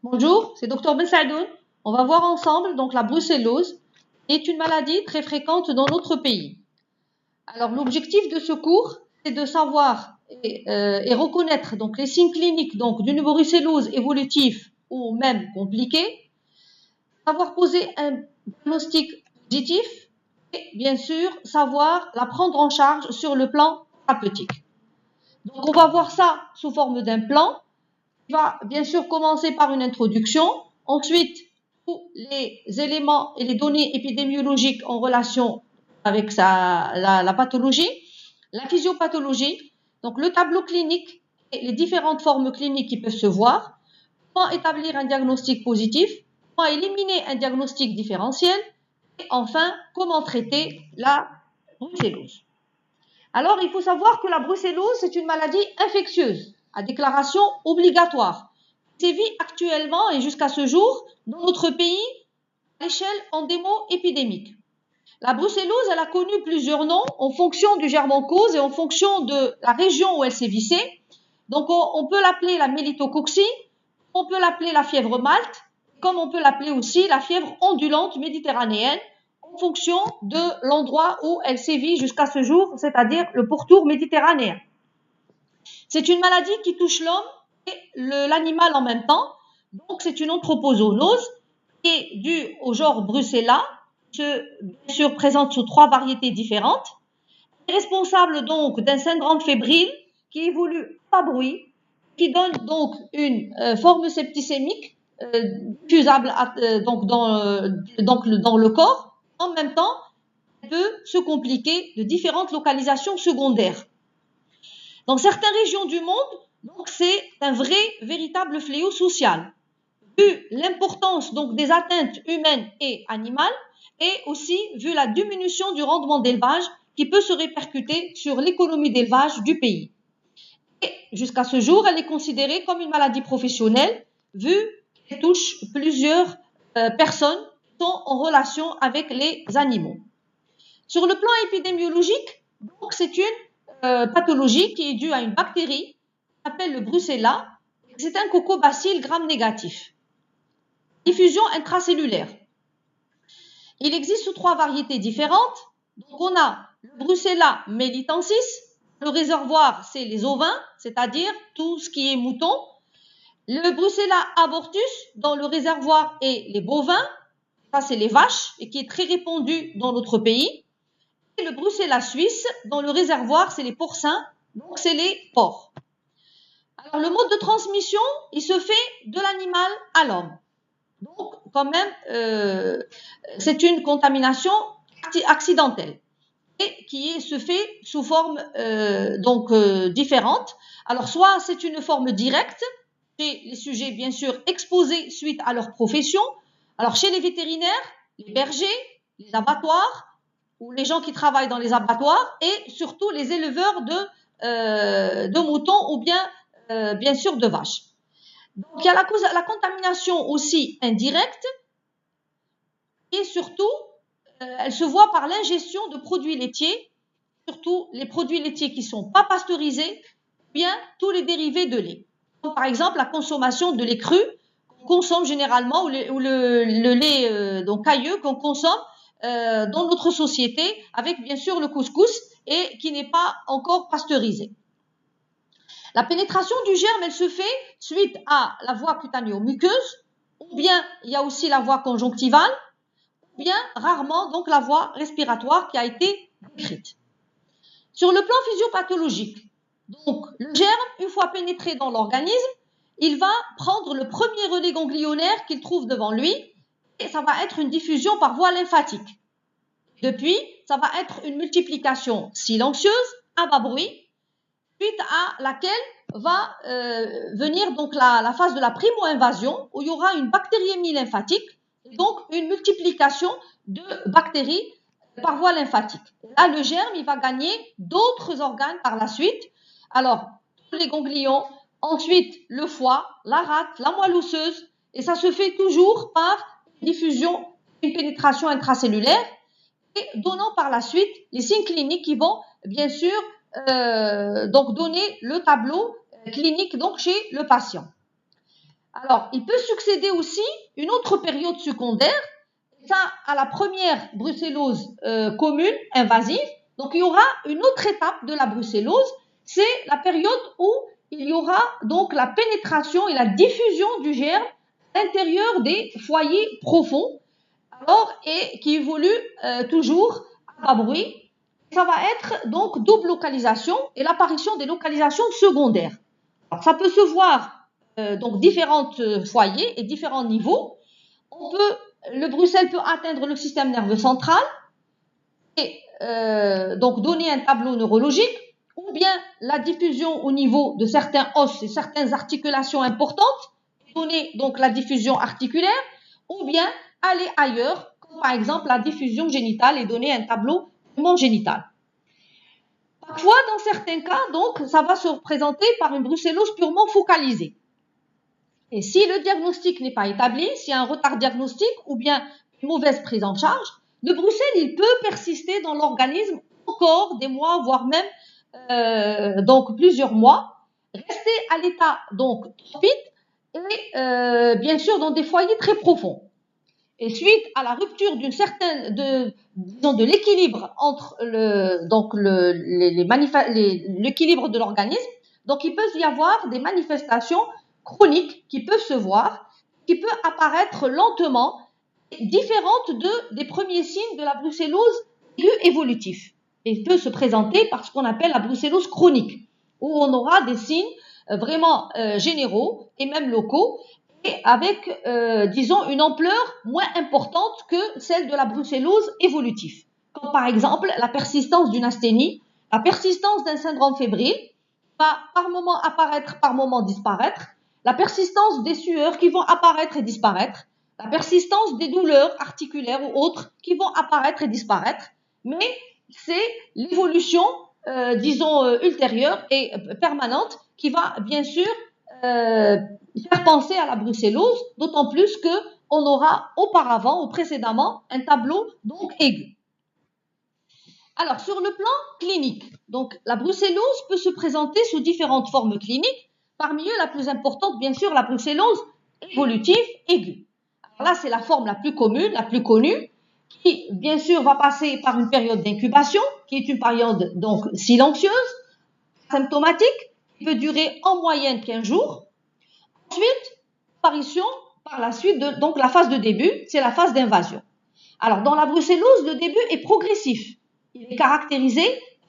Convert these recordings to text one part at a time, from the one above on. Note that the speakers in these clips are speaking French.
Bonjour, c'est Dr Ben Saïdoun. On va voir ensemble donc la brucellose, qui est une maladie très fréquente dans notre pays. Alors l'objectif de ce cours, c'est de savoir et reconnaître donc les signes cliniques donc d'une brucellose évolutive ou même compliquée, savoir poser un diagnostic positif et bien sûr savoir la prendre en charge sur le plan thérapeutique. Donc on va voir ça sous forme d'un plan. Il va bien sûr commencer par une introduction, ensuite tous les éléments et les données épidémiologiques en relation avec la pathologie, la physiopathologie, donc le tableau clinique et les différentes formes cliniques qui peuvent se voir, comment établir un diagnostic positif, comment éliminer un diagnostic différentiel et enfin comment traiter la brucellose. Alors, il faut savoir que la brucellose, c'est une maladie infectieuse, à déclaration obligatoire, qui sévit actuellement et jusqu'à ce jour dans notre pays à l'échelle endémo-épidémique. La brucellose, elle a connu plusieurs noms en fonction du germe-cause et en fonction de la région où elle sévissait. Donc, on peut l'appeler la mélitococcie, on peut l'appeler la fièvre malte, comme on peut l'appeler aussi la fièvre ondulante méditerranéenne, en fonction de l'endroit où elle sévit jusqu'à ce jour, c'est-à-dire le pourtour méditerranéen. C'est une maladie qui touche l'homme et l'animal en même temps. Donc, c'est une anthropozoonose qui est due au genre Brucella, qui se bien sûr présente sous 3 variétés différentes. Elle est responsable donc d'un syndrome fébrile qui évolue par bruit, qui donne donc une forme septicémique diffusable donc dans le corps. En même temps, elle peut se compliquer de différentes localisations secondaires. Dans certaines régions du monde, donc c'est un vrai, véritable fléau social. Vu l'importance donc des atteintes humaines et animales, et aussi vu la diminution du rendement d'élevage qui peut se répercuter sur l'économie d'élevage du pays. Et jusqu'à ce jour, elle est considérée comme une maladie professionnelle, vu qu'elle touche plusieurs personnes qui sont en relation avec les animaux. Sur le plan épidémiologique, donc c'est une pathologie qui est due à une bactérie qu'on appelle le Brucella. C'est un cocobacille gram-négatif. Diffusion intracellulaire. Il existe sous 3 variétés différentes. Donc on a le Brucella melitensis. Le réservoir, c'est les ovins, c'est-à-dire tout ce qui est mouton. Le Brucella abortus, dans le réservoir, est les bovins. Ça, c'est les vaches, et qui est très répandu dans notre pays. Et le Brucella suisse, dans le réservoir, c'est les porcins, donc c'est les porcs. Alors, le mode de transmission, il se fait de l'animal à l'homme. Donc, quand même, c'est une contamination accidentelle et qui se fait sous forme différentes. Alors, soit c'est une forme directe, chez les sujets bien sûr exposés suite à leur profession. Alors, chez les vétérinaires, les bergers, les abattoirs, ou les gens qui travaillent dans les abattoirs, et surtout les éleveurs de moutons ou bien sûr de vaches. Donc, il y a la contamination aussi indirecte, et surtout, elle se voit par l'ingestion de produits laitiers, surtout les produits laitiers qui ne sont pas pasteurisés, ou bien tous les dérivés de lait. Comme par exemple la consommation de lait cru, qu'on consomme généralement, ou le lait cailleux qu'on consomme dans notre société, avec bien sûr le couscous, et qui n'est pas encore pasteurisé. La pénétration du germe, elle se fait suite à la voie cutanéo-muqueuse, ou bien il y a aussi la voie conjonctivale, ou bien rarement donc la voie respiratoire qui a été décrite. Sur le plan physiopathologique, donc le germe, une fois pénétré dans l'organisme, il va prendre le premier relais ganglionnaire qu'il trouve devant lui, et ça va être une diffusion par voie lymphatique. Depuis, ça va être une multiplication silencieuse, à bas bruit, suite à laquelle va venir donc la phase de la primo-invasion, où il y aura une bactériémie lymphatique, et donc une multiplication de bactéries par voie lymphatique. Là, le germe, il va gagner d'autres organes par la suite. Alors, tous les ganglions, ensuite le foie, la rate, la moelle osseuse, et ça se fait toujours par une diffusion, une pénétration intracellulaire, et donnant par la suite les signes cliniques qui vont bien sûr donc donner le tableau clinique donc chez le patient. Alors, il peut succéder aussi une autre période secondaire, ça à la première brucellose commune, invasive. Donc, il y aura une autre étape de la brucellose, c'est la période où il y aura donc la pénétration et la diffusion du germe à l'intérieur des foyers profonds, alors, et qui évolue toujours à bas bruit. Ça va être donc double localisation et l'apparition des localisations secondaires. Alors, ça peut se voir donc différents foyers et différents niveaux. Le brucelle peut atteindre le système nerveux central et donc donner un tableau neurologique, ou bien la diffusion au niveau de certains os et certaines articulations importantes, donner donc la diffusion articulaire, ou bien aller ailleurs, comme par exemple la diffusion génitale et donner un tableau génital. Parfois, dans certains cas, donc, ça va se représenter par une brucellose purement focalisée. Et si le diagnostic n'est pas établi, s'il y a un retard diagnostique ou bien une mauvaise prise en charge, le brucelle, il peut persister dans l'organisme encore des mois, voire même donc plusieurs mois, rester à l'état donc torpide et bien sûr dans des foyers très profonds. Et suite à la rupture d'une certaine de l'équilibre entre l'équilibre de l'organisme, donc il peut y avoir des manifestations chroniques qui peuvent se voir, qui peuvent apparaître lentement, différentes des premiers signes de la brucellose aiguë évolutive. Et peut se présenter par ce qu'on appelle la brucellose chronique, où on aura des signes vraiment généraux et même locaux, et avec, disons, une ampleur moins importante que celle de la brucellose évolutive. Comme par exemple la persistance d'une asthénie, la persistance d'un syndrome fébrile, va par moment apparaître, par moment disparaître, la persistance des sueurs qui vont apparaître et disparaître, la persistance des douleurs articulaires ou autres qui vont apparaître et disparaître, mais c'est l'évolution, disons, ultérieure et permanente qui va bien sûr faire penser à la brucellose, d'autant plus qu'on aura auparavant ou précédemment un tableau donc aigu. Alors, sur le plan clinique, donc la brucellose peut se présenter sous différentes formes cliniques, parmi eux la plus importante, bien sûr, la brucellose évolutive aiguë. Alors là, c'est la forme la plus commune, la plus connue, qui, bien sûr, va passer par une période d'incubation, qui est une période donc silencieuse, symptomatique, qui peut durer en moyenne 15 jours. Ensuite, apparition par la suite de donc la phase de début, c'est la phase d'invasion. Alors, dans la brucellose, le début est progressif. Il est caractérisé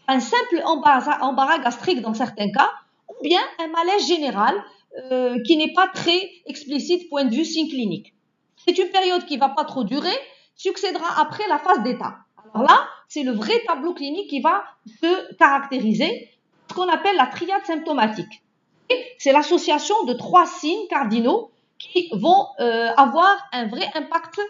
par un simple embarras gastrique dans certains cas, ou bien un malaise général qui n'est pas très explicite point de vue signe clinique. C'est une période qui ne va pas trop durer, succédera après la phase d'état. Alors là, c'est le vrai tableau clinique qui va se caractériser, ce qu'on appelle la triade symptomatique. C'est l'association de 3 signes cardinaux qui vont avoir un vrai impact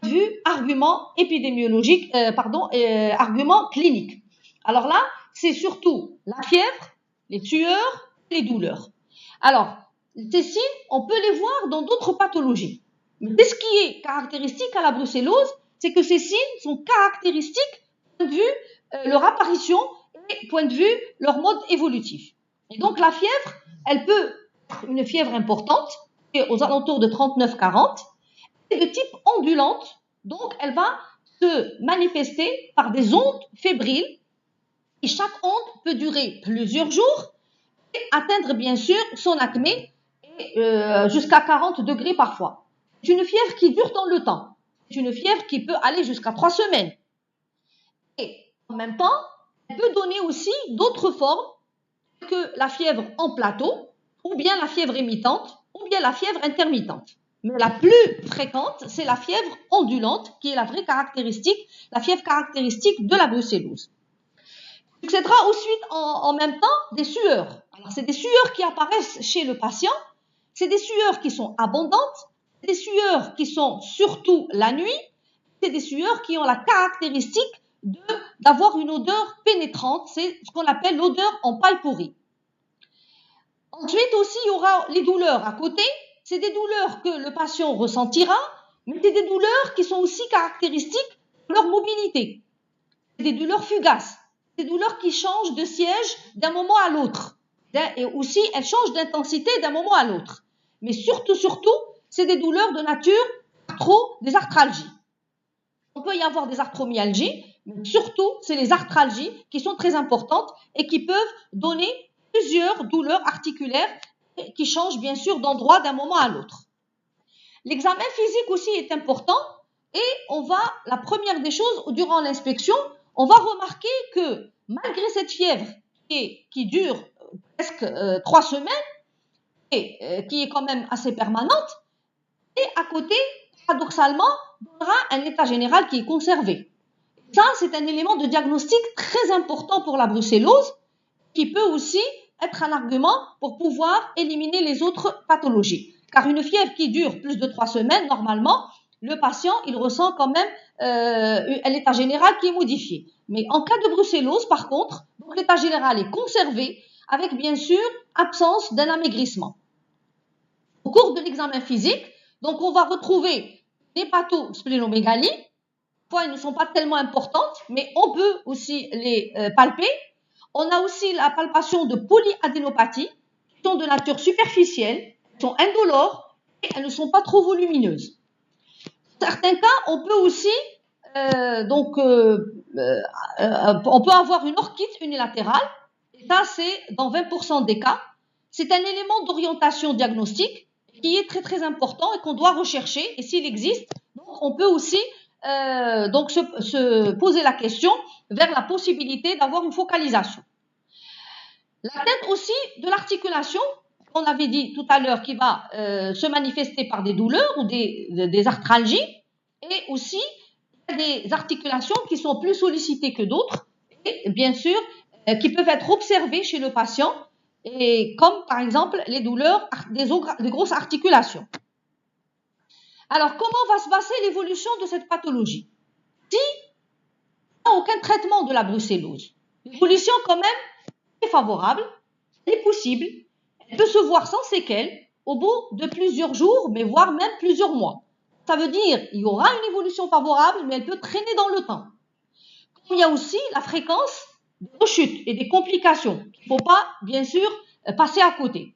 vu argument épidémiologique, argument clinique. Alors là, c'est surtout la fièvre, les sueurs, les douleurs. Alors, ces signes, on peut les voir dans d'autres pathologies. Mais ce qui est caractéristique à la brucellose, c'est que ces signes sont caractéristiques point de vue leur apparition et point de vue leur mode évolutif. Et donc la fièvre, elle peut être une fièvre importante, aux alentours de 39-40, et de type ondulante, donc elle va se manifester par des ondes fébriles, et chaque onde peut durer plusieurs jours et atteindre bien sûr son acmé jusqu'à 40 degrés parfois. C'est une fièvre qui dure dans le temps. C'est une fièvre qui peut aller jusqu'à 3 semaines. Et en même temps, elle peut donner aussi d'autres formes que la fièvre en plateau, ou bien la fièvre émitante, ou bien la fièvre intermittente. Mais la plus fréquente, c'est la fièvre ondulante, qui est la vraie caractéristique, la fièvre caractéristique de la brucellose. Il succédera ensuite en même temps des sueurs. Alors, c'est des sueurs qui apparaissent chez le patient, c'est des sueurs qui sont abondantes, des sueurs qui sont surtout la nuit, c'est des sueurs qui ont la caractéristique d'avoir une odeur pénétrante, c'est ce qu'on appelle l'odeur en paille pourrie. Ensuite aussi, il y aura les douleurs à côté, c'est des douleurs que le patient ressentira, mais c'est des douleurs qui sont aussi caractéristiques de leur mobilité. C'est des douleurs fugaces, des douleurs qui changent de siège d'un moment à l'autre. Et aussi, elles changent d'intensité d'un moment à l'autre. mais surtout, c'est des douleurs de nature des arthralgies. On peut y avoir des arthromyalgies, mais surtout, c'est les arthralgies qui sont très importantes et qui peuvent donner plusieurs douleurs articulaires qui changent bien sûr d'endroit d'un moment à l'autre. L'examen physique aussi est important et la première des choses, durant l'inspection, on va remarquer que malgré cette fièvre qui dure presque 3 semaines et qui est quand même assez permanente, et à côté, paradoxalement, donnera un état général qui est conservé. Ça, c'est un élément de diagnostic très important pour la brucellose qui peut aussi être un argument pour pouvoir éliminer les autres pathologies. Car une fièvre qui dure plus de 3 semaines, normalement, le patient, il ressent quand même un état général qui est modifié. Mais en cas de brucellose, par contre, l'état général est conservé avec bien sûr absence d'un amaigrissement. Au cours de l'examen physique, donc on va retrouver des hépatosplénomégalie. Parfois, elles ne sont pas tellement importantes, mais on peut aussi les palper. On a aussi la palpation de polyadénopathie, qui sont de nature superficielle, elles sont indolores et elles ne sont pas trop volumineuses. Dans certains cas, on peut aussi on peut avoir une orchite unilatérale, et ça c'est dans 20% des cas. C'est un élément d'orientation diagnostique qui est très très important et qu'on doit rechercher, et s'il existe, donc on peut aussi se poser la question vers la possibilité d'avoir une focalisation. L'atteinte aussi de l'articulation, on avait dit tout à l'heure, qui va se manifester par des douleurs ou des arthralgies, et aussi des articulations qui sont plus sollicitées que d'autres, et bien sûr, qui peuvent être observées chez le patient, et comme par exemple les douleurs des grosses articulations. Alors, comment va se passer l'évolution de cette pathologie? Si il n'y a aucun traitement de la brucellose, l'évolution quand même est favorable, elle est possible, elle peut se voir sans séquelles au bout de plusieurs jours, mais voire même plusieurs mois. Ça veut dire qu'il y aura une évolution favorable, mais elle peut traîner dans le temps. Il y a aussi la fréquence des rechutes et des complications qu'il ne faut pas, bien sûr, passer à côté.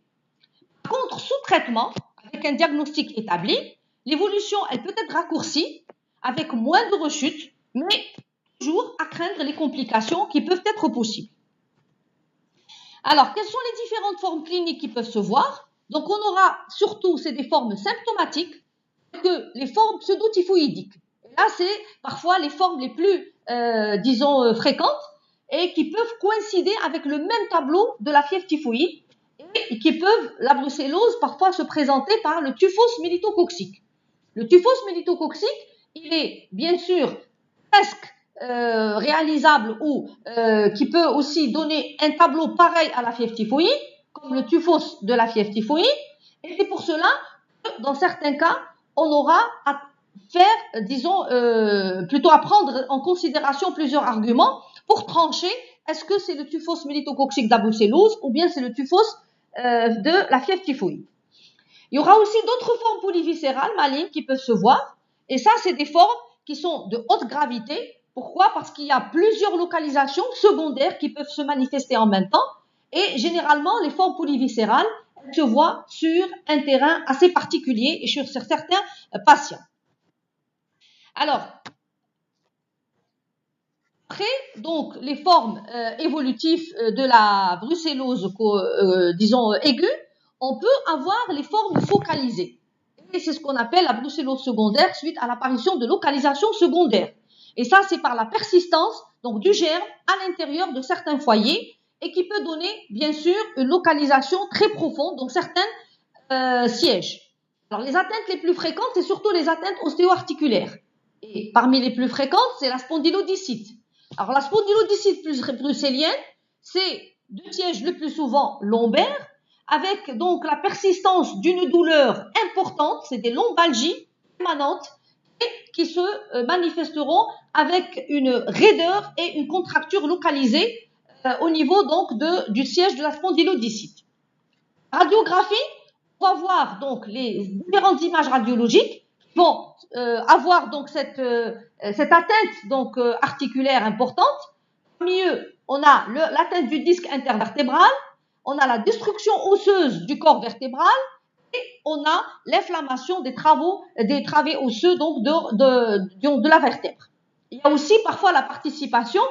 Par contre, sous traitement, avec un diagnostic établi, l'évolution, elle peut être raccourcie avec moins de rechutes, mais toujours à craindre les complications qui peuvent être possibles. Alors, quelles sont les différentes formes cliniques qui peuvent se voir? Donc, on aura surtout, c'est des formes symptomatiques, que les formes pseudo-typhoïdiques. Là, c'est parfois les formes les plus, fréquentes et qui peuvent coïncider avec le même tableau de la fièvre typhoïde et qui peuvent, la brucellose, parfois se présenter par le typhus mélitococcique. Le typhus mélitococcique, il est bien sûr presque réalisable ou qui peut aussi donner un tableau pareil à la fièvre typhoïde, comme le typhus de la fièvre typhoïde, et c'est pour cela que dans certains cas, on aura à faire, plutôt à prendre en considération plusieurs arguments pour trancher est-ce que c'est le typhus mélitococcique de la brucellose ou bien c'est le typhus de la fièvre typhoïde. Il y aura aussi d'autres formes polyviscérales malignes qui peuvent se voir, et ça, c'est des formes qui sont de haute gravité. Pourquoi? Parce qu'il y a plusieurs localisations secondaires qui peuvent se manifester en même temps, et généralement, les formes polyviscérales se voient sur un terrain assez particulier et sur certains patients. Alors, après, donc, les formes évolutives de la brucellose, aiguë, on peut avoir les formes focalisées. Et c'est ce qu'on appelle la brucellose secondaire suite à l'apparition de localisations secondaires. Et ça, c'est par la persistance donc, du germe à l'intérieur de certains foyers et qui peut donner, bien sûr, une localisation très profonde, donc certains sièges. Alors, les atteintes les plus fréquentes, c'est surtout les atteintes ostéo-articulaires. Et parmi les plus fréquentes, c'est la spondylodicite. Alors, la spondylodicite bruxellienne, c'est deux sièges le plus souvent lombaires, avec donc la persistance d'une douleur importante, c'est des lombalgies permanentes et qui se manifesteront avec une raideur et une contracture localisée au niveau donc du siège de la spondylodicite. Radiographie, on va voir donc les différentes images radiologiques qui vont avoir donc cette atteinte donc articulaire importante. Parmi eux, on a l'atteinte du disque intervertébral, on a la destruction osseuse du corps vertébral et on a l'inflammation des travées osseux donc de la vertèbre. Il y a aussi parfois la participation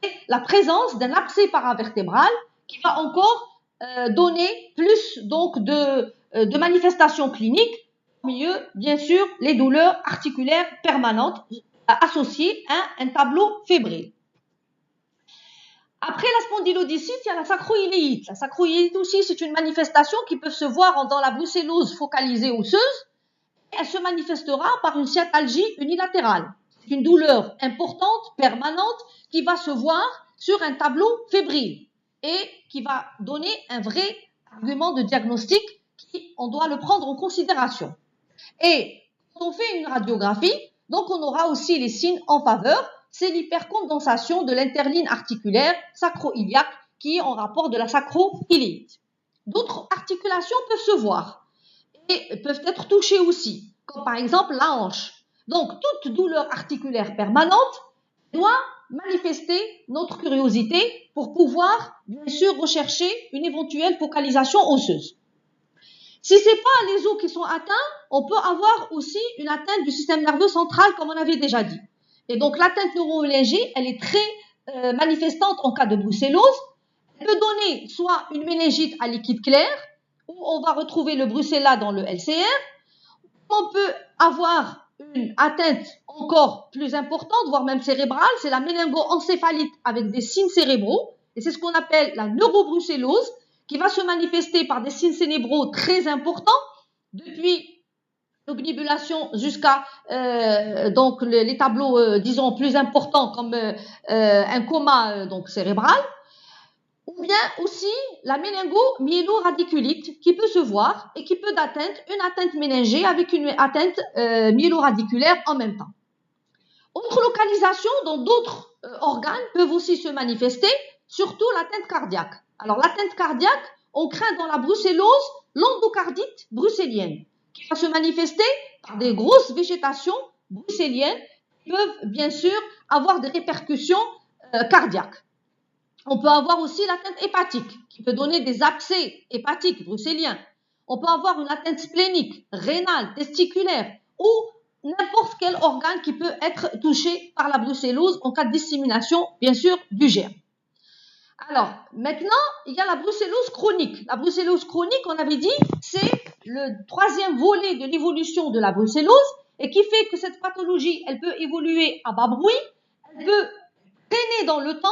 et la présence d'un abcès paravertébral qui va encore donner plus donc de manifestations cliniques, mieux bien sûr les douleurs articulaires permanentes associées à un tableau fébrile. Après la spondylodicite, il y a la sacroïléite. La sacroïléite aussi, c'est une manifestation qui peut se voir dans la brucellose focalisée osseuse. Elle se manifestera par une sciatalgie unilatérale. C'est une douleur importante, permanente, qui va se voir sur un tableau fébrile et qui va donner un vrai argument de diagnostic on doit le prendre en considération. Et quand on fait une radiographie, donc on aura aussi les signes en faveur. C'est l'hypercondensation de l'interline articulaire sacro-iliaque qui est en rapport de la sacro-iléite. D'autres articulations peuvent se voir et peuvent être touchées aussi, comme par exemple la hanche. Donc, toute douleur articulaire permanente doit manifester notre curiosité pour pouvoir, bien sûr, rechercher une éventuelle focalisation osseuse. Si ce n'est pas les os qui sont atteints, on peut avoir aussi une atteinte du système nerveux central, comme on avait déjà dit. Et donc, l'atteinte neuromyalgique, elle est très manifestante en cas de brucellose. Elle peut donner soit une méningite à liquide clair, où on va retrouver le brucella dans le LCR. On peut avoir une atteinte encore plus importante, voire même cérébrale, c'est la méningoencéphalite avec des signes cérébraux. Et c'est ce qu'on appelle la neurobrucellose, qui va se manifester par des signes cérébraux très importants, depuis l'obnubulation jusqu'à donc les tableaux disons plus importants comme un coma donc cérébral, ou bien aussi la méningo-myéloradiculite qui peut se voir et qui peut atteindre une atteinte méningée avec une atteinte myéloradiculaire en même temps. Autre localisation dans d'autres organes peuvent aussi se manifester, surtout l'atteinte cardiaque. Alors l'atteinte cardiaque, on craint dans la brucellose l'endocardite brucellienne, qui va se manifester par des grosses végétations brucelliennes qui peuvent bien sûr avoir des répercussions cardiaques. On peut avoir aussi l'atteinte hépatique, qui peut donner des abcès hépatiques brucelliens. On peut avoir une atteinte splénique, rénale, testiculaire, ou n'importe quel organe qui peut être touché par la brucellose en cas de dissémination, bien sûr, du germe. Alors, maintenant, il y a la brucellose chronique. La brucellose chronique, on avait dit, c'est le troisième volet de l'évolution de la brucellose et qui fait que cette pathologie, elle peut évoluer à bas bruit, elle peut traîner dans le temps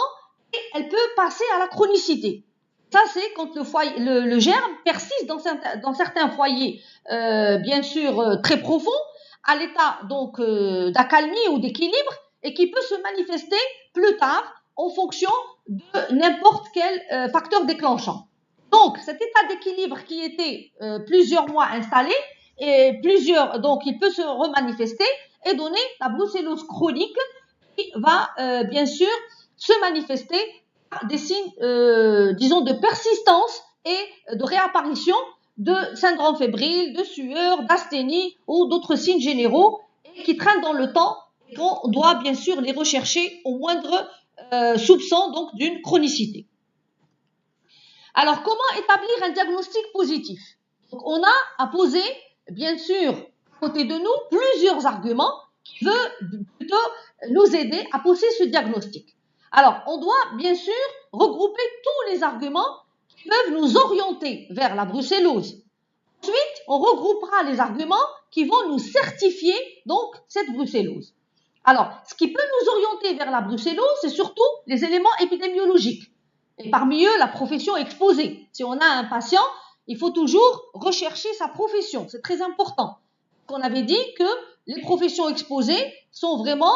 et elle peut passer à la chronicité. Ça, c'est quand le germe persiste dans certains foyers, bien sûr, très profonds, à l'état donc d'accalmie ou d'équilibre et qui peut se manifester plus tard en fonction de n'importe quel facteur déclenchant. Donc, cet état d'équilibre qui était plusieurs mois installé, donc il peut se remanifester et donner la brucellose chronique qui va bien sûr se manifester par des signes, disons, de persistance et de réapparition de syndrome fébrile, de sueur, d'asthénie ou d'autres signes généraux et qui traînent dans le temps et qu'on doit bien sûr les rechercher au moindre soupçon donc d'une chronicité. Alors, comment établir un diagnostic positif? Donc, on a à poser, bien sûr, à côté de nous, plusieurs arguments qui veulent plutôt nous aider à poser ce diagnostic. Alors, on doit bien sûr regrouper tous les arguments qui peuvent nous orienter vers la brucellose. Ensuite, on regroupera les arguments qui vont nous certifier donc cette brucellose. Alors, ce qui peut nous orienter vers la brucellose, c'est surtout les éléments épidémiologiques. Et parmi eux, la profession exposée. Si on a un patient, il faut toujours rechercher sa profession. C'est très important. On avait dit que les professions exposées sont vraiment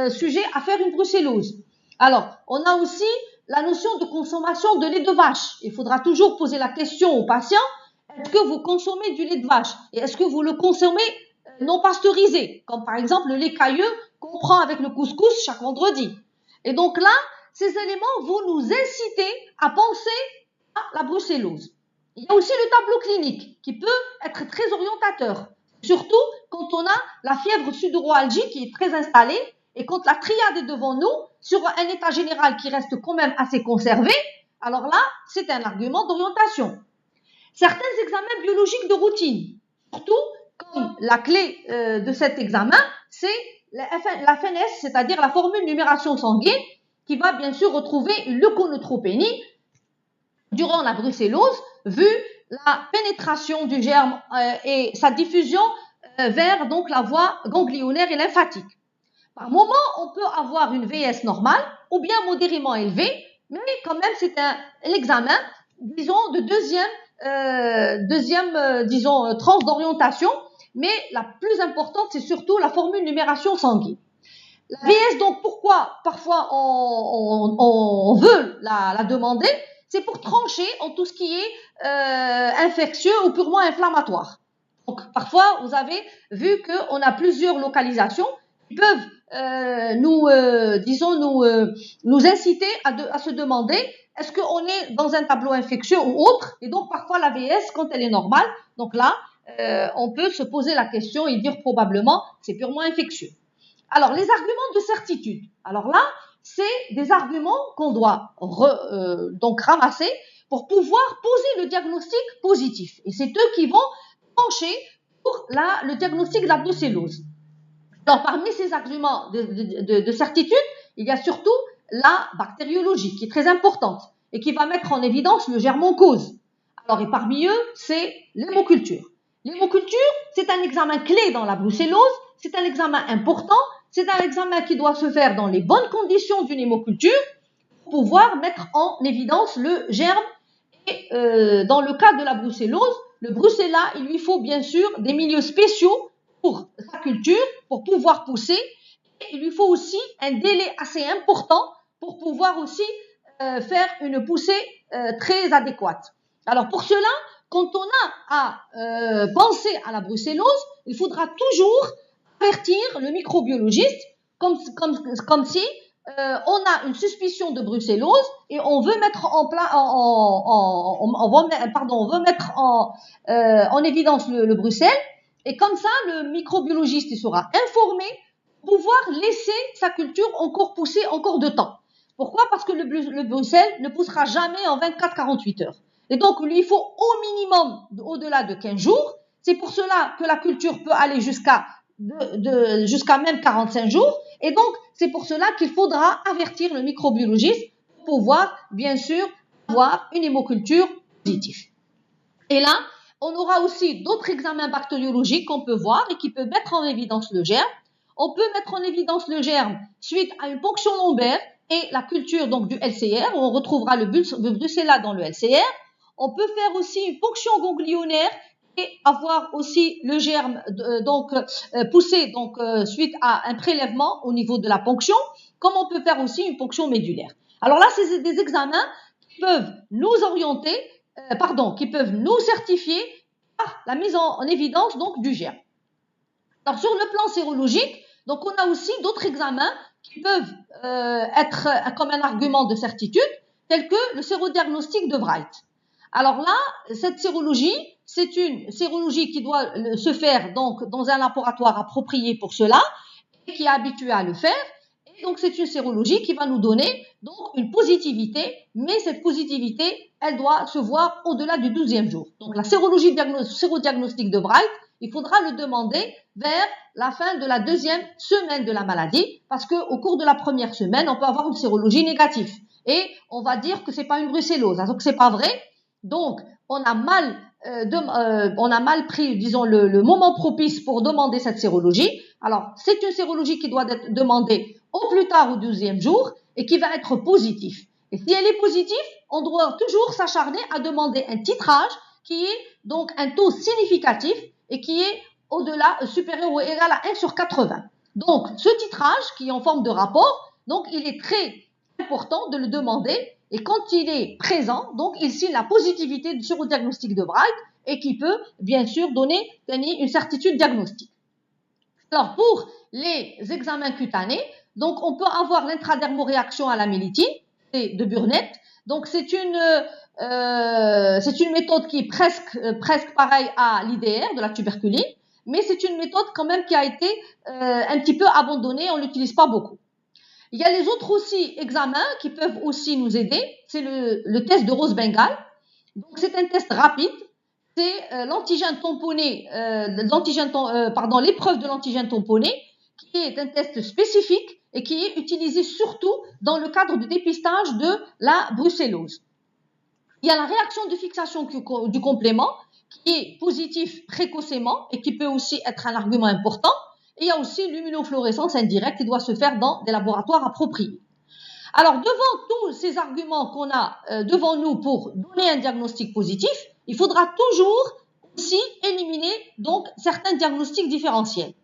sujets à faire une brucellose. Alors, on a aussi la notion de consommation de lait de vache. Il faudra toujours poser la question au patient, est-ce que vous consommez du lait de vache? Et est-ce que vous le consommez non pasteurisé, comme par exemple le lait cailleux qu'on prend avec le couscous chaque vendredi. Et donc là, ces éléments vont nous inciter à penser à la brucellose. Il y a aussi le tableau clinique qui peut être très orientateur, surtout quand on a la fièvre sudoroalgie qui est très installée et quand la triade est devant nous sur un état général qui reste quand même assez conservé, alors là, c'est un argument d'orientation. Certains examens biologiques de routine, Surtout, comme la clé de cet examen, c'est la FNS, c'est-à-dire la formule numération sanguine, qui va bien sûr retrouver une leuconeutropénie durant la brucellose, vu la pénétration du germe et sa diffusion vers donc la voie ganglionnaire et lymphatique. Par moment, on peut avoir une VS normale ou bien modérément élevée, mais quand même c'est l'examen, disons, de deuxième tranche d'orientation, mais la plus importante, c'est surtout la formule numération sanguine. La VS, donc pourquoi parfois on veut la demander, c'est pour trancher en tout ce qui est infectieux ou purement inflammatoire. Donc parfois, vous avez vu qu'on a plusieurs localisations qui peuvent nous inciter à se demander est-ce qu'on est dans un tableau infectieux ou autre, et donc parfois la VS, quand elle est normale, donc là, on peut se poser la question et dire probablement c'est purement infectieux. Alors, les arguments de certitude. Alors là, c'est des arguments qu'on doit donc ramasser pour pouvoir poser le diagnostic positif. Et c'est eux qui vont pencher pour le diagnostic de la brucellose. Alors, parmi ces arguments de certitude, il y a surtout la bactériologie qui est très importante et qui va mettre en évidence le germe en cause. Alors, et parmi eux, c'est l'hémoculture. L'hémoculture, c'est un examen clé dans la brucellose, c'est un examen important, c'est un examen qui doit se faire dans les bonnes conditions d'une hémoculture pour pouvoir mettre en évidence le germe. Et dans le cas de la brucellose, le brucella, il lui faut bien sûr des milieux spéciaux pour sa culture, pour pouvoir pousser. Et il lui faut aussi un délai assez important pour pouvoir aussi faire une poussée très adéquate. Alors pour cela, quand on a à penser à la brucellose, il faudra toujours avertir le microbiologiste comme si on a une suspicion de brucellose et on veut mettre en évidence le brucelle, et comme ça le microbiologiste il sera informé pour pouvoir laisser sa culture encore pousser encore de temps. Pourquoi? Parce que le brucelle ne poussera jamais en 24-48 heures. Et donc, il faut au minimum au-delà de 15 jours. C'est pour cela que la culture peut aller jusqu'à même 45 jours. Et donc, c'est pour cela qu'il faudra avertir le microbiologiste pour pouvoir, bien sûr, avoir une hémoculture positive. Et là, on aura aussi d'autres examens bactériologiques qu'on peut voir et qui peuvent mettre en évidence le germe. On peut mettre en évidence le germe suite à une ponction lombaire et la culture donc du LCR, où on retrouvera le brucella dans le LCR. On peut faire aussi une ponction ganglionnaire et avoir aussi le germe poussé suite à un prélèvement au niveau de la ponction, comme on peut faire aussi une ponction médulaire. Alors là, c'est des examens qui peuvent nous orienter, qui peuvent nous certifier par la mise en évidence donc du germe. Alors sur le plan sérologique, donc on a aussi d'autres examens qui peuvent être comme un argument de certitude, tel que le sérodiagnostic de Wright. Alors là, cette sérologie, c'est une sérologie qui doit se faire donc dans un laboratoire approprié pour cela et qui est habitué à le faire. Et donc c'est une sérologie qui va nous donner donc une positivité, mais cette positivité, elle doit se voir au-delà du 12e jour. Donc la sérodiagnostic de Wright, il faudra le demander vers la fin de la 2e semaine de la maladie, parce qu'au cours de la première semaine, on peut avoir une sérologie négative. Et on va dire que c'est pas une brucellose, donc c'est pas vrai. Donc, on a mal pris, disons, le moment propice pour demander cette sérologie. Alors, c'est une sérologie qui doit être demandée au plus tard au 12e jour et qui va être positive. Et si elle est positive, on doit toujours s'acharner à demander un titrage qui est donc un taux significatif et qui est au-delà, supérieur ou égal à 1 sur 80. Donc, ce titrage qui est en forme de rapport, donc il est très important de le demander. Et quand il est présent, donc il signe la positivité du sérodiagnostic de Wright et qui peut bien sûr donner une certitude diagnostique. Alors pour les examens cutanés, donc on peut avoir l'intradermoréaction à la mélytine de Burnett. Donc c'est une méthode qui est presque pareille à l'IDR de la tuberculine, mais c'est une méthode quand même qui a été un petit peu abandonnée, on l'utilise pas beaucoup. Il y a les autres aussi examens qui peuvent aussi nous aider. C'est le test de Rose-Bengale. Donc, c'est un test rapide c'est l'antigène tamponné, l'épreuve de l'antigène tamponné, qui est un test spécifique et qui est utilisé surtout dans le cadre du dépistage de la brucellose. Il y a la réaction de fixation du complément, qui est positif précocement et qui peut aussi être un argument important. Et il y a aussi l'immunofluorescence indirecte qui doit se faire dans des laboratoires appropriés. Alors, devant tous ces arguments qu'on a devant nous pour donner un diagnostic positif, il faudra toujours aussi éliminer donc certains diagnostics différentiels.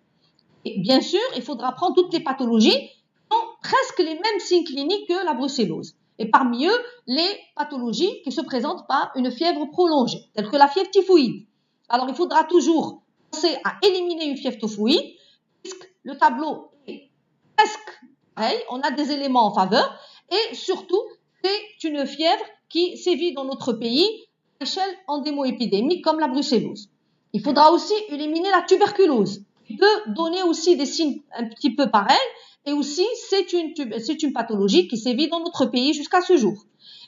Et bien sûr, il faudra prendre toutes les pathologies qui ont presque les mêmes signes cliniques que la brucellose. Et parmi eux, les pathologies qui se présentent par une fièvre prolongée, telles que la fièvre typhoïde. Alors, il faudra toujours penser à éliminer une fièvre typhoïde, puisque le tableau est presque pareil, on a des éléments en faveur, et surtout, c'est une fièvre qui sévit dans notre pays à l'échelle endémo-épidémique comme la brucellose. Il faudra aussi éliminer la tuberculose, qui peut donner aussi des signes un petit peu pareils, et aussi c'est une pathologie qui sévit dans notre pays jusqu'à ce jour.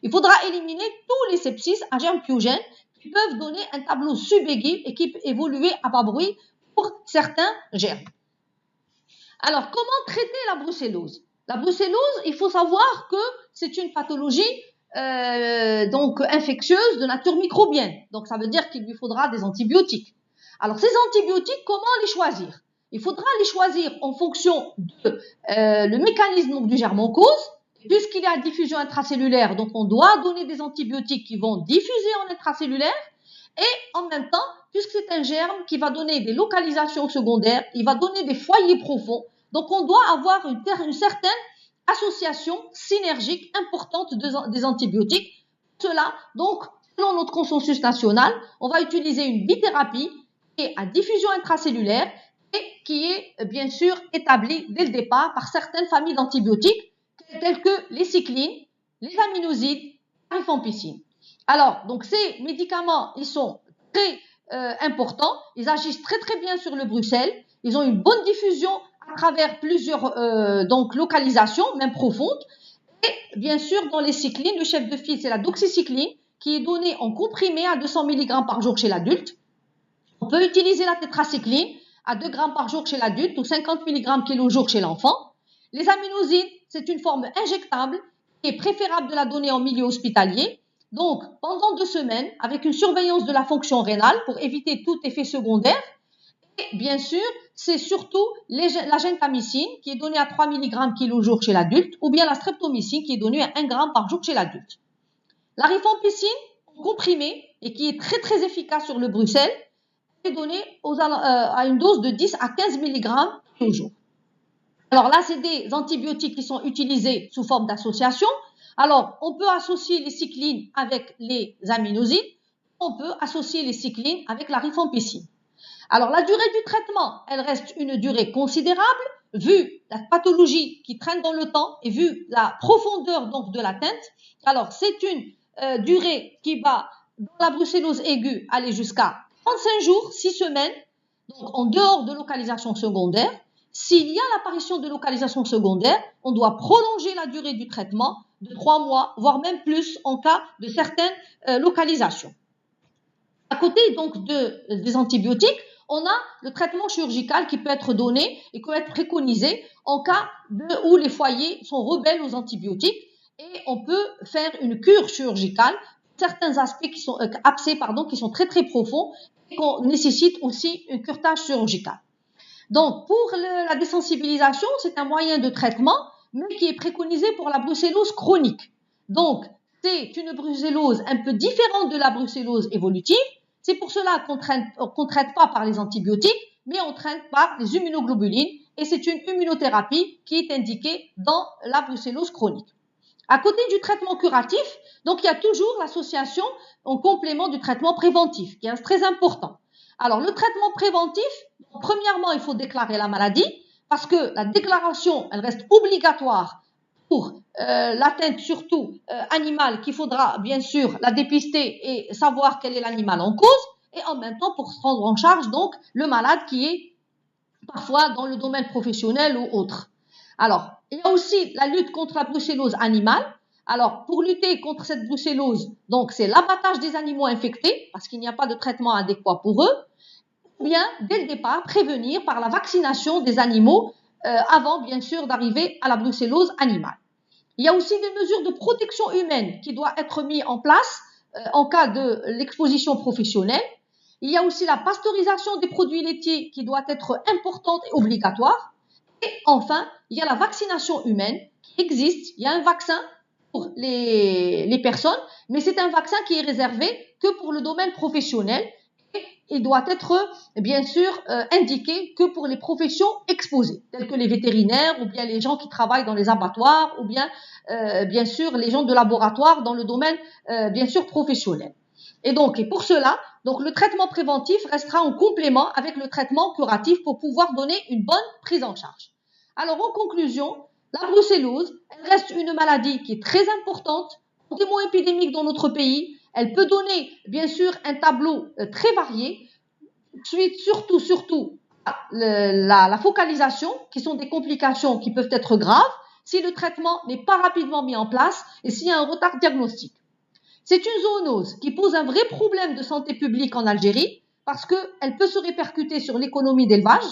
Il faudra éliminer tous les sepsis à germes pyogènes qui peuvent donner un tableau subaigu et qui peut évoluer à bas bruit pour certains germes. Alors, comment traiter la brucellose? La brucellose, il faut savoir que c'est une pathologie donc infectieuse de nature microbienne. Donc, ça veut dire qu'il lui faudra des antibiotiques. Alors, ces antibiotiques, comment les choisir? Il faudra les choisir en fonction de le mécanisme du germe en cause. Puisqu'il y a diffusion intracellulaire, donc on doit donner des antibiotiques qui vont diffuser en intracellulaire. Et en même temps, puisque c'est un germe qui va donner des localisations secondaires, il va donner des foyers profonds. Donc, on doit avoir une certaine association synergique importante des antibiotiques. Cela, donc, selon notre consensus national, on va utiliser une bithérapie qui est à diffusion intracellulaire et qui est bien sûr établie dès le départ par certaines familles d'antibiotiques telles que les cyclines, les aminosides, la rifampicine. Alors, donc ces médicaments, ils sont très importants, ils agissent très très bien sur le Bruxelles, ils ont une bonne diffusion à travers plusieurs donc localisations, même profondes. Et bien sûr, dans les cyclines, le chef de file, c'est la doxycycline, qui est donnée en comprimé à 200 mg par jour chez l'adulte. On peut utiliser la tétracycline à 2 grammes par jour chez l'adulte ou 50 mg kg jour chez l'enfant. Les aminosides, c'est une forme injectable qui est préférable de la donner en milieu hospitalier. Donc, pendant 2 semaines, avec une surveillance de la fonction rénale pour éviter tout effet secondaire. Et bien sûr, c'est surtout la gentamicine qui est donnée à 3 mg kg jour chez l'adulte ou bien la streptomycine qui est donnée à 1 g par jour chez l'adulte. La rifampicine comprimée et qui est très très efficace sur le Bruxelles est donnée à une dose de 10 à 15 mg kg jour. Alors là, c'est des antibiotiques qui sont utilisés sous forme d'association. Alors, on peut associer les cyclines avec les aminosides, on peut associer les cyclines avec la rifampicine. Alors, la durée du traitement, elle reste une durée considérable, vu la pathologie qui traîne dans le temps et vu la profondeur donc de l'atteinte. Alors, c'est une durée qui va, dans la brucellose aiguë, aller jusqu'à 35 jours, 6 semaines, donc en dehors de localisation secondaire. S'il y a l'apparition de localisation secondaire, on doit prolonger la durée du traitement de 3 mois, voire même plus en cas de certaines localisations. À côté donc des antibiotiques, on a le traitement chirurgical qui peut être donné et qui peut être préconisé en cas où les foyers sont rebelles aux antibiotiques et on peut faire une cure chirurgicale pour certains aspects qui sont abcès qui sont très très profonds et qu'on nécessite aussi un curetage chirurgical. Donc, pour la désensibilisation, c'est un moyen de traitement, mais qui est préconisé pour la brucellose chronique. Donc, c'est une brucellose un peu différente de la brucellose évolutive. C'est pour cela qu'on ne traite pas par les antibiotiques, mais on traite par les immunoglobulines, et c'est une immunothérapie qui est indiquée dans la brucellose chronique. À côté du traitement curatif, donc il y a toujours l'association en complément du traitement préventif, qui est très important. Alors, le traitement préventif, premièrement, il faut déclarer la maladie, parce que la déclaration, elle reste obligatoire pour l'atteinte surtout animale, qu'il faudra bien sûr la dépister et savoir quel est l'animal en cause, et en même temps pour prendre en charge donc le malade qui est parfois dans le domaine professionnel ou autre. Alors, il y a aussi la lutte contre la brucellose animale. Alors, pour lutter contre cette brucellose, donc c'est l'abattage des animaux infectés, parce qu'il n'y a pas de traitement adéquat pour eux, ou bien, dès le départ, prévenir par la vaccination des animaux avant, bien sûr, d'arriver à la brucellose animale. Il y a aussi des mesures de protection humaine qui doivent être mises en place en cas de l'exposition professionnelle. Il y a aussi la pasteurisation des produits laitiers qui doit être importante et obligatoire. Et enfin, il y a la vaccination humaine qui existe. Il y a un vaccin pour les personnes, mais c'est un vaccin qui est réservé que pour le domaine professionnel. Et il doit être, bien sûr, indiqué que pour les professions exposées, telles que les vétérinaires ou bien les gens qui travaillent dans les abattoirs ou bien, bien sûr, les gens de laboratoire dans le domaine, bien sûr, professionnel. Et pour cela, donc le traitement préventif restera en complément avec le traitement curatif pour pouvoir donner une bonne prise en charge. Alors, en conclusion, la brucellose, elle reste une maladie qui est très importante, endémo-épidémique dans notre pays. Elle peut donner, bien sûr, un tableau très varié, suite surtout à la focalisation, qui sont des complications qui peuvent être graves si le traitement n'est pas rapidement mis en place et s'il y a un retard diagnostique. C'est une zoonose qui pose un vrai problème de santé publique en Algérie parce qu'elle peut se répercuter sur l'économie d'élevage.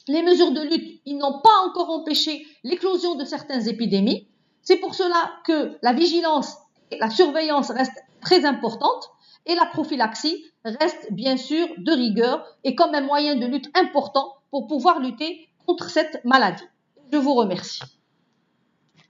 Les mesures de lutte, ils n'ont pas encore empêché l'éclosion de certaines épidémies. C'est pour cela que la vigilance et la surveillance restent très importantes et la prophylaxie reste bien sûr de rigueur et comme un moyen de lutte important pour pouvoir lutter contre cette maladie. Je vous remercie.